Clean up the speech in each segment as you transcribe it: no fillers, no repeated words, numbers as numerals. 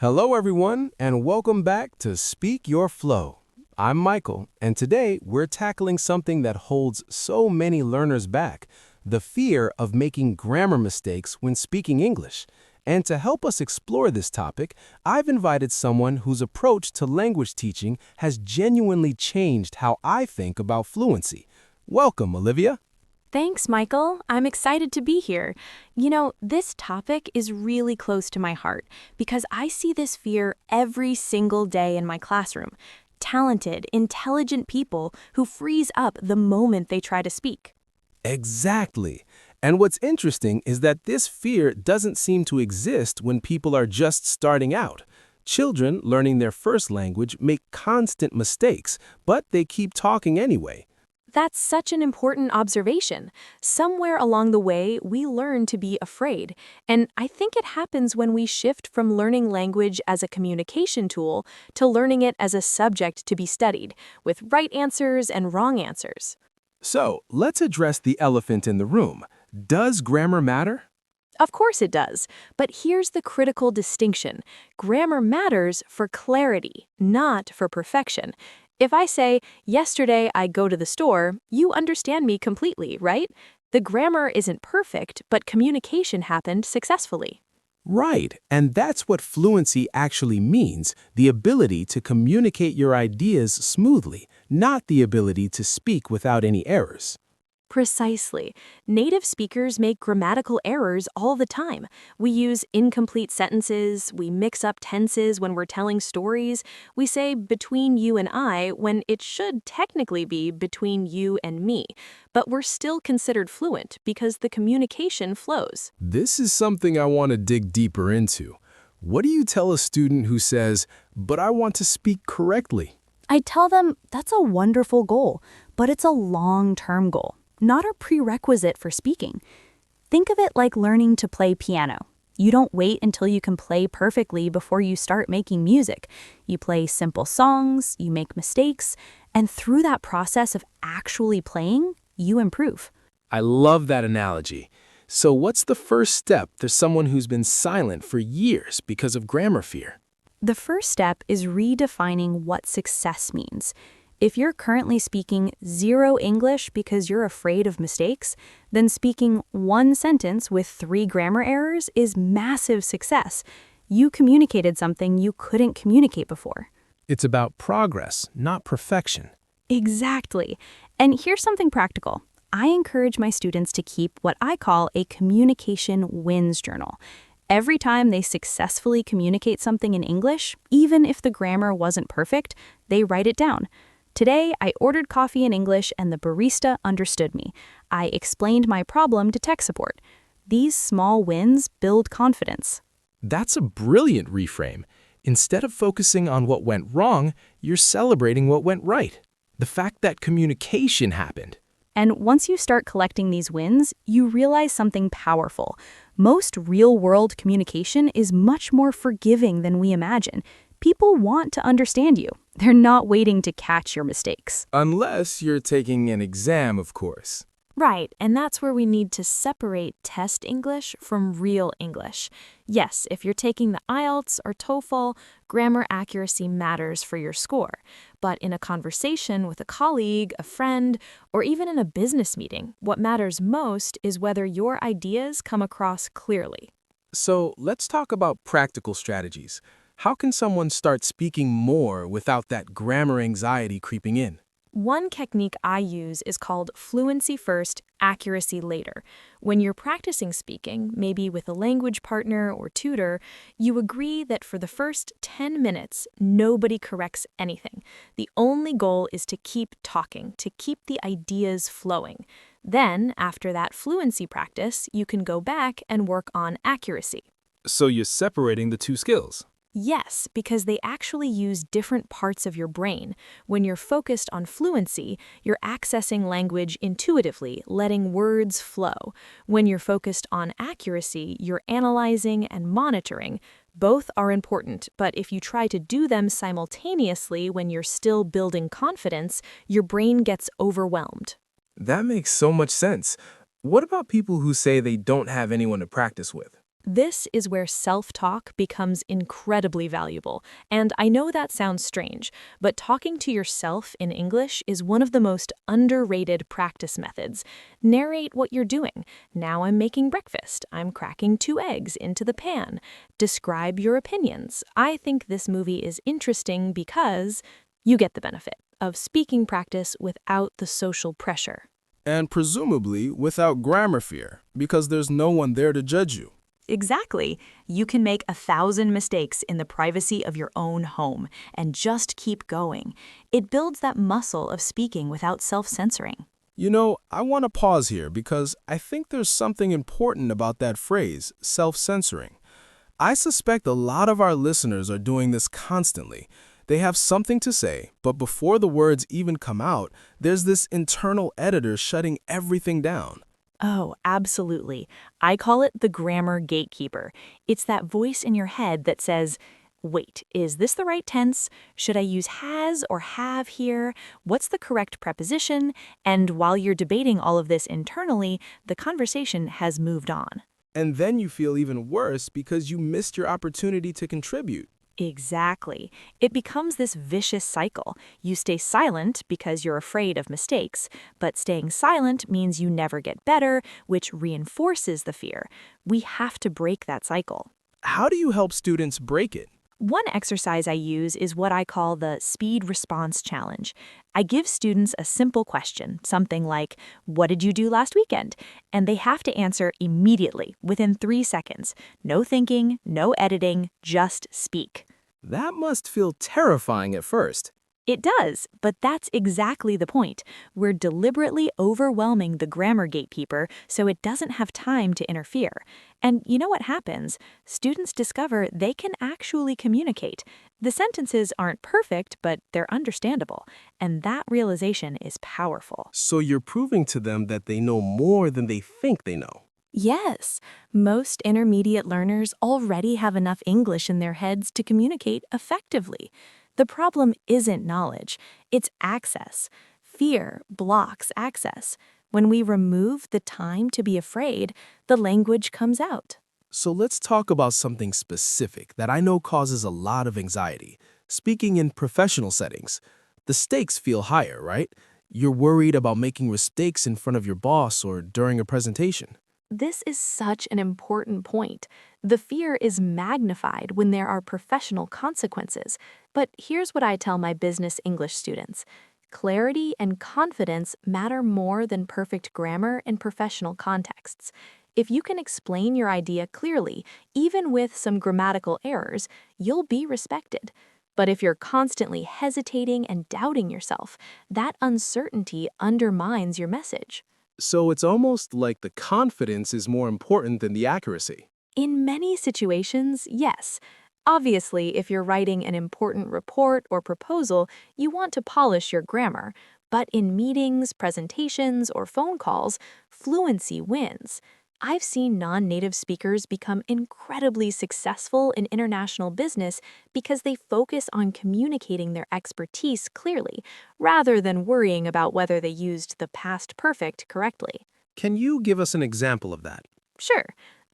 Hello, everyone, and welcome back to Speak Your Flow. I'm Michael, and today we're tackling something that holds so many learners back, the fear of making grammar mistakes when speaking English. And to help us explore this topic, I've invited someone whose approach to language teaching has genuinely changed how I think about fluency. Welcome, Olivia. Thanks, Michael. I'm excited to be here. This topic is really close to my heart because I see this fear every single day in my classroom. Talented, intelligent people who freeze up the moment they try to speak. Exactly. And what's interesting is that this fear doesn't seem to exist when people are just starting out. Children learning their first language make constant mistakes, but they keep talking anyway. That's such an important observation. Somewhere along the way, we learn to be afraid. And I think it happens when we shift from learning language as a communication tool to learning it as a subject to be studied, with right answers and wrong answers. So, let's address the elephant in the room. Does grammar matter? Of course it does, but here's the critical distinction. Grammar matters for clarity, not for perfection. If I say, yesterday I go to the store, you understand me completely, right? The grammar isn't perfect, but communication happened successfully. Right, and that's what fluency actually means, the ability to communicate your ideas smoothly, not the ability to speak without any errors. Precisely. Native speakers make grammatical errors all the time. We use incomplete sentences, we mix up tenses when we're telling stories, we say between you and I when it should technically be between you and me. But we're still considered fluent because the communication flows. This is something I want to dig deeper into. What do you tell a student who says, "But I want to speak correctly"? I tell them that's a wonderful goal, but it's a long-term goal, not a prerequisite for speaking. Think of it like learning to play piano. You don't wait until you can play perfectly before you start making music. You play simple songs, you make mistakes, and through that process of actually playing, you improve. I love that analogy. So what's the first step for someone who's been silent for years because of grammar fear? The first step is redefining what success means. If you're currently speaking zero English because you're afraid of mistakes, then speaking one sentence with 3 grammar errors is massive success. You communicated something you couldn't communicate before. It's about progress, not perfection. Exactly. And here's something practical. I encourage my students to keep what I call a communication wins journal. Every time they successfully communicate something in English, even if the grammar wasn't perfect, they write it down. Today, I ordered coffee in English and the barista understood me. I explained my problem to tech support. These small wins build confidence. That's a brilliant reframe. Instead of focusing on what went wrong, you're celebrating what went right. The fact that communication happened. And once you start collecting these wins, you realize something powerful. Most real-world communication is much more forgiving than we imagine. People want to understand you. They're not waiting to catch your mistakes. Unless you're taking an exam, of course. Right, and that's where we need to separate test English from real English. Yes, if you're taking the IELTS or TOEFL, grammar accuracy matters for your score. But in a conversation with a colleague, a friend, or even in a business meeting, what matters most is whether your ideas come across clearly. So let's talk about practical strategies. How can someone start speaking more without that grammar anxiety creeping in? One technique I use is called fluency first, accuracy later. When you're practicing speaking, maybe with a language partner or tutor, you agree that for the first 10 minutes, nobody corrects anything. The only goal is to keep talking, to keep the ideas flowing. Then, after that fluency practice, you can go back and work on accuracy. So you're separating the two skills. Yes, because they actually use different parts of your brain. When you're focused on fluency, you're accessing language intuitively, letting words flow. When you're focused on accuracy, you're analyzing and monitoring. Both are important, but if you try to do them simultaneously when you're still building confidence, your brain gets overwhelmed. That makes so much sense. What about people who say they don't have anyone to practice with? This is where self-talk becomes incredibly valuable. And I know that sounds strange, but talking to yourself in English is one of the most underrated practice methods. Narrate what you're doing. Now I'm making breakfast. I'm cracking 2 eggs into the pan. Describe your opinions. I think this movie is interesting because you get the benefit of speaking practice without the social pressure. And presumably without grammar fear, because there's no one there to judge you. Exactly. You can make 1,000 mistakes in the privacy of your own home and just keep going. It builds that muscle of speaking without self-censoring. You know, I want to pause here because I think there's something important about that phrase, self-censoring. I suspect a lot of our listeners are doing this constantly. They have something to say, but before the words even come out, there's this internal editor shutting everything down. Oh, absolutely. I call it the grammar gatekeeper. It's that voice in your head that says, wait, is this the right tense? Should I use has or have here? What's the correct preposition? And while you're debating all of this internally, the conversation has moved on. And then you feel even worse because you missed your opportunity to contribute. Exactly. It becomes this vicious cycle. You stay silent because you're afraid of mistakes, but staying silent means you never get better, which reinforces the fear. We have to break that cycle. How do you help students break it? One exercise I use is what I call the speed response challenge. I give students a simple question, something like, "What did you do last weekend?" And they have to answer immediately, within 3 seconds. No thinking, no editing, just speak. That must feel terrifying at first. It does, but that's exactly the point. We're deliberately overwhelming the grammar gatekeeper so it doesn't have time to interfere. And you know what happens? Students discover they can actually communicate. The sentences aren't perfect, but they're understandable. And that realization is powerful. So you're proving to them that they know more than they think they know. Yes, most intermediate learners already have enough English in their heads to communicate effectively. The problem isn't knowledge, it's access. Fear blocks access. When we remove the time to be afraid, the language comes out. So let's talk about something specific that I know causes a lot of anxiety. Speaking in professional settings, the stakes feel higher, right? You're worried about making mistakes in front of your boss or during a presentation. This is such an important point. The fear is magnified when there are professional consequences. But here's what I tell my business English students. Clarity and confidence matter more than perfect grammar in professional contexts. If you can explain your idea clearly, even with some grammatical errors, you'll be respected. But if you're constantly hesitating and doubting yourself, that uncertainty undermines your message. So it's almost like the confidence is more important than the accuracy. In many situations, yes. Obviously, if you're writing an important report or proposal, you want to polish your grammar. But in meetings, presentations, or phone calls, fluency wins. I've seen non-native speakers become incredibly successful in international business because they focus on communicating their expertise clearly, rather than worrying about whether they used the past perfect correctly. Can you give us an example of that? Sure.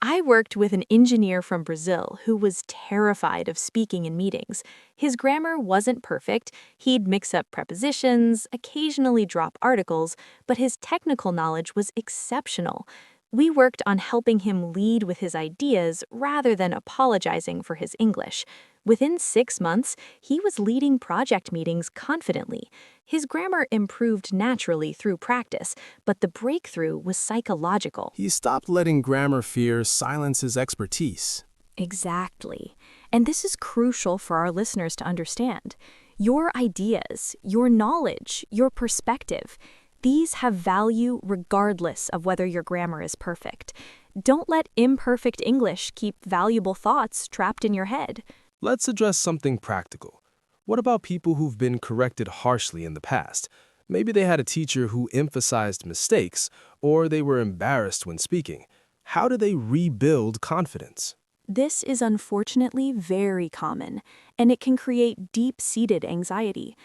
I worked with an engineer from Brazil who was terrified of speaking in meetings. His grammar wasn't perfect, he'd mix up prepositions, occasionally drop articles, but his technical knowledge was exceptional. We worked on helping him lead with his ideas rather than apologizing for his English. Within 6 months, he was leading project meetings confidently. His grammar improved naturally through practice, but the breakthrough was psychological. He stopped letting grammar fear silence his expertise. Exactly. And this is crucial for our listeners to understand. Your ideas, your knowledge, your perspective, these have value regardless of whether your grammar is perfect. Don't let imperfect English keep valuable thoughts trapped in your head. Let's address something practical. What about people who've been corrected harshly in the past? Maybe they had a teacher who emphasized mistakes, or they were embarrassed when speaking. How do they rebuild confidence? This is unfortunately very common, and it can create deep-seated anxiety.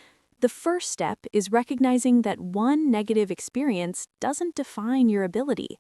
The first step is recognizing that one negative experience doesn't define your ability.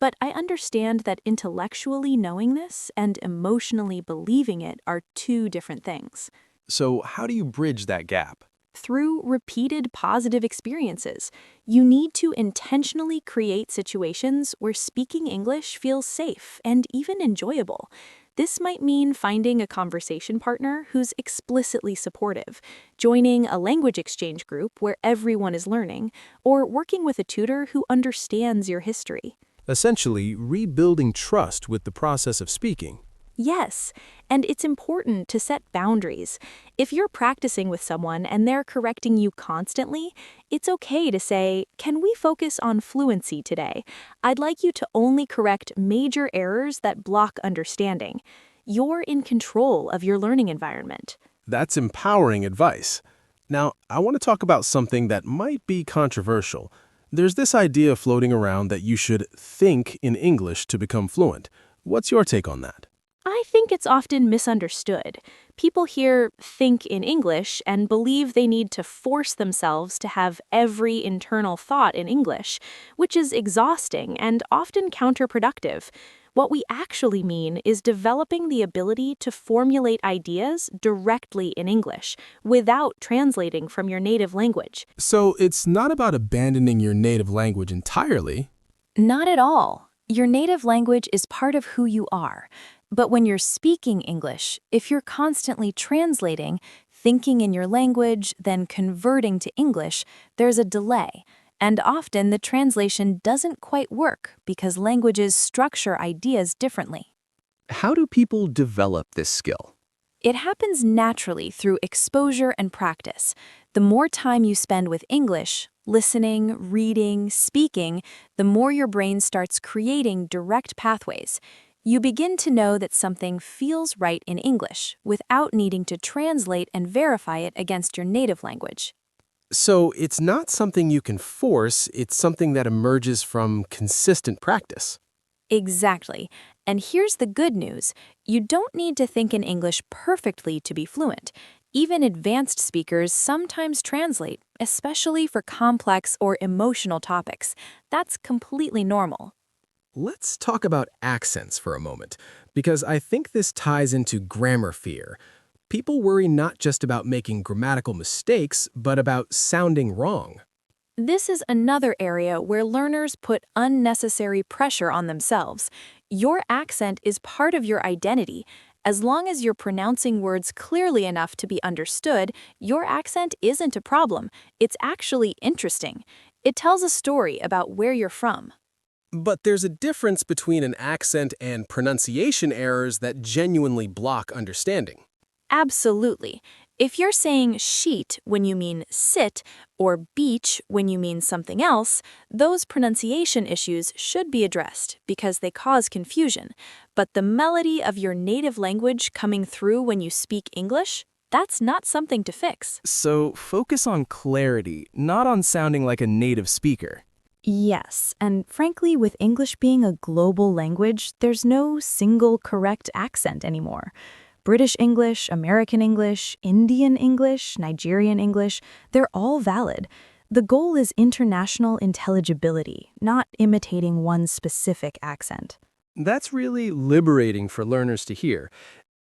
But I understand that intellectually knowing this and emotionally believing it are two different things. So how do you bridge that gap? Through repeated positive experiences, you need to intentionally create situations where speaking English feels safe and even enjoyable. This might mean finding a conversation partner who's explicitly supportive, joining a language exchange group where everyone is learning, or working with a tutor who understands your history. Essentially, rebuilding trust with the process of speaking. Yes, and it's important to set boundaries. If you're practicing with someone and they're correcting you constantly, it's okay to say, "Can we focus on fluency today? I'd like you to only correct major errors that block understanding." You're in control of your learning environment. That's empowering advice. Now, I want to talk about something that might be controversial. There's this idea floating around that you should think in English to become fluent. What's your take on that? I think it's often misunderstood. People hear "think in English" and believe they need to force themselves to have every internal thought in English, which is exhausting and often counterproductive. What we actually mean is developing the ability to formulate ideas directly in English without translating from your native language. So it's not about abandoning your native language entirely. Not at all. Your native language is part of who you are. But when you're speaking English, if you're constantly translating, thinking in your language, then converting to English, there's a delay. And often the translation doesn't quite work because languages structure ideas differently. How do people develop this skill? It happens naturally through exposure and practice. The more time you spend with English, listening, reading, speaking, the more your brain starts creating direct pathways. You begin to know that something feels right in English without needing to translate and verify it against your native language. So it's not something you can force, it's something that emerges from consistent practice. Exactly. And here's the good news. You don't need to think in English perfectly to be fluent. Even advanced speakers sometimes translate, especially for complex or emotional topics. That's completely normal. Let's talk about accents for a moment, because I think this ties into grammar fear. People worry not just about making grammatical mistakes, but about sounding wrong. This is another area where learners put unnecessary pressure on themselves. Your accent is part of your identity. As long as you're pronouncing words clearly enough to be understood, your accent isn't a problem. It's actually interesting. It tells a story about where you're from. But there's a difference between an accent and pronunciation errors that genuinely block understanding. Absolutely. If you're saying sheet when you mean sit or beach when you mean something else, those pronunciation issues should be addressed because they cause confusion. But the melody of your native language coming through when you speak English, that's not something to fix. So focus on clarity, not on sounding like a native speaker. Yes, and frankly, with English being a global language, there's no single correct accent anymore. British English, American English, Indian English, Nigerian English, they're all valid. The goal is international intelligibility, not imitating one specific accent. That's really liberating for learners to hear.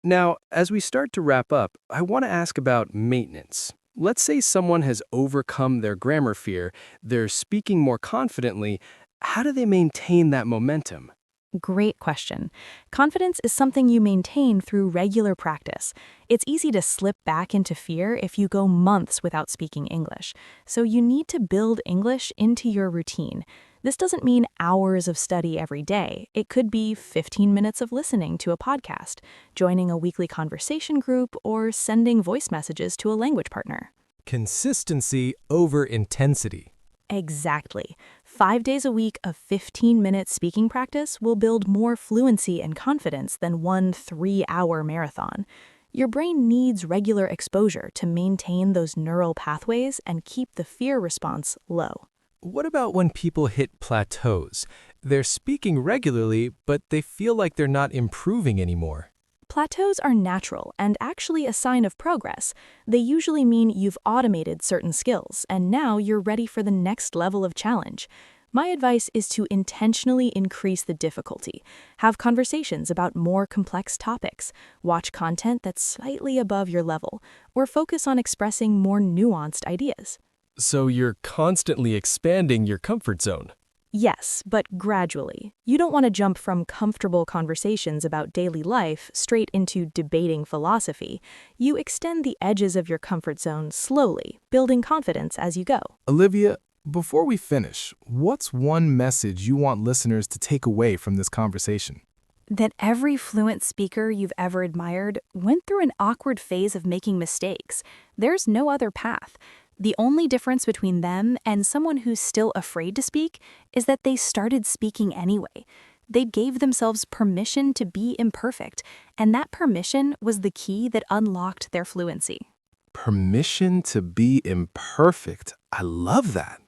Now, as we start to wrap up, I want to ask about maintenance. Let's say someone has overcome their grammar fear, they're speaking more confidently. How do they maintain that momentum? Great question. Confidence is something you maintain through regular practice. It's easy to slip back into fear if you go months without speaking English. So you need to build English into your routine. This doesn't mean hours of study every day. It could be 15 minutes of listening to a podcast, joining a weekly conversation group, or sending voice messages to a language partner. Consistency over intensity. Exactly. 5 days a week of 15-minute speaking practice will build more fluency and confidence than one 3-hour marathon. Your brain needs regular exposure to maintain those neural pathways and keep the fear response low. What about when people hit plateaus? They're speaking regularly, but they feel like they're not improving anymore. Plateaus are natural and actually a sign of progress. They usually mean you've automated certain skills, and now you're ready for the next level of challenge. My advice is to intentionally increase the difficulty. Have conversations about more complex topics, watch content that's slightly above your level, or focus on expressing more nuanced ideas. So you're constantly expanding your comfort zone. Yes, but gradually. You don't want to jump from comfortable conversations about daily life straight into debating philosophy. You extend the edges of your comfort zone slowly, building confidence as you go. Olivia, before we finish, what's one message you want listeners to take away from this conversation? That every fluent speaker you've ever admired went through an awkward phase of making mistakes. There's no other path. The only difference between them and someone who's still afraid to speak is that they started speaking anyway. They gave themselves permission to be imperfect, and that permission was the key that unlocked their fluency. Permission to be imperfect. I love that.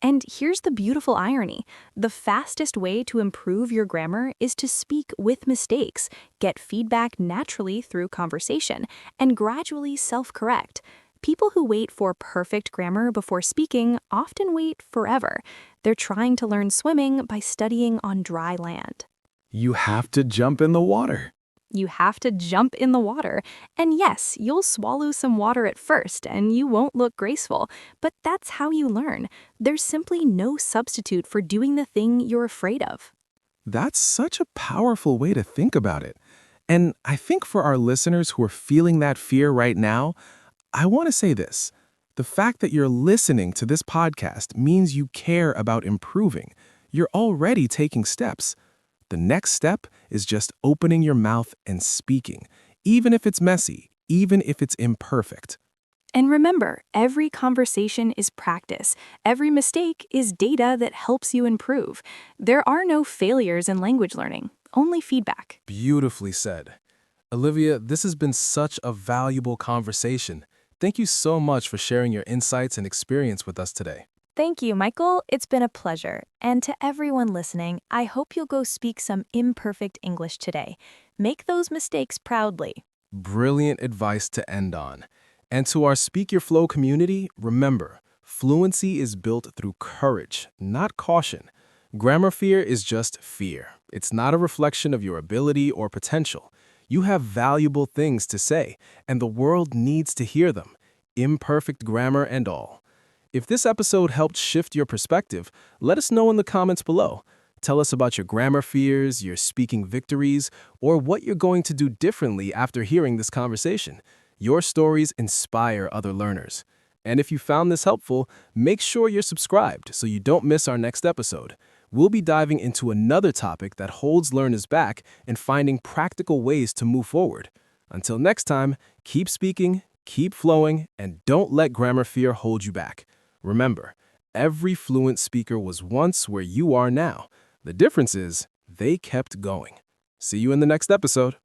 And here's the beautiful irony. The fastest way to improve your grammar is to speak with mistakes, get feedback naturally through conversation, and gradually self-correct. People who wait for perfect grammar before speaking often wait forever. They're trying to learn swimming by studying on dry land. You have to jump in the water. You have to jump in the water. And yes, you'll swallow some water at first and you won't look graceful, but that's how you learn. There's simply no substitute for doing the thing you're afraid of. That's such a powerful way to think about it. And I think for our listeners who are feeling that fear right now, I want to say this. The fact that you're listening to this podcast means you care about improving. You're already taking steps. The next step is just opening your mouth and speaking, even if it's messy, even if it's imperfect. And remember, every conversation is practice. Every mistake is data that helps you improve. There are no failures in language learning, only feedback. Beautifully said. Olivia, this has been such a valuable conversation. Thank you so much for sharing your insights and experience with us today. Thank you, Michael. It's been a pleasure. And to everyone listening, I hope you'll go speak some imperfect English today. Make those mistakes proudly. Brilliant advice to end on. And to our Speak Your Flow community, remember, fluency is built through courage, not caution. Grammar fear is just fear. It's not a reflection of your ability or potential. You have valuable things to say, and the world needs to hear them, imperfect grammar and all. If this episode helped shift your perspective, let us know in the comments below. Tell us about your grammar fears, your speaking victories, or what you're going to do differently after hearing this conversation. Your stories inspire other learners. And if you found this helpful, make sure you're subscribed so you don't miss our next episode. We'll be diving into another topic that holds learners back and finding practical ways to move forward. Until next time, keep speaking, keep flowing, and don't let grammar fear hold you back. Remember, every fluent speaker was once where you are now. The difference is they kept going. See you in the next episode.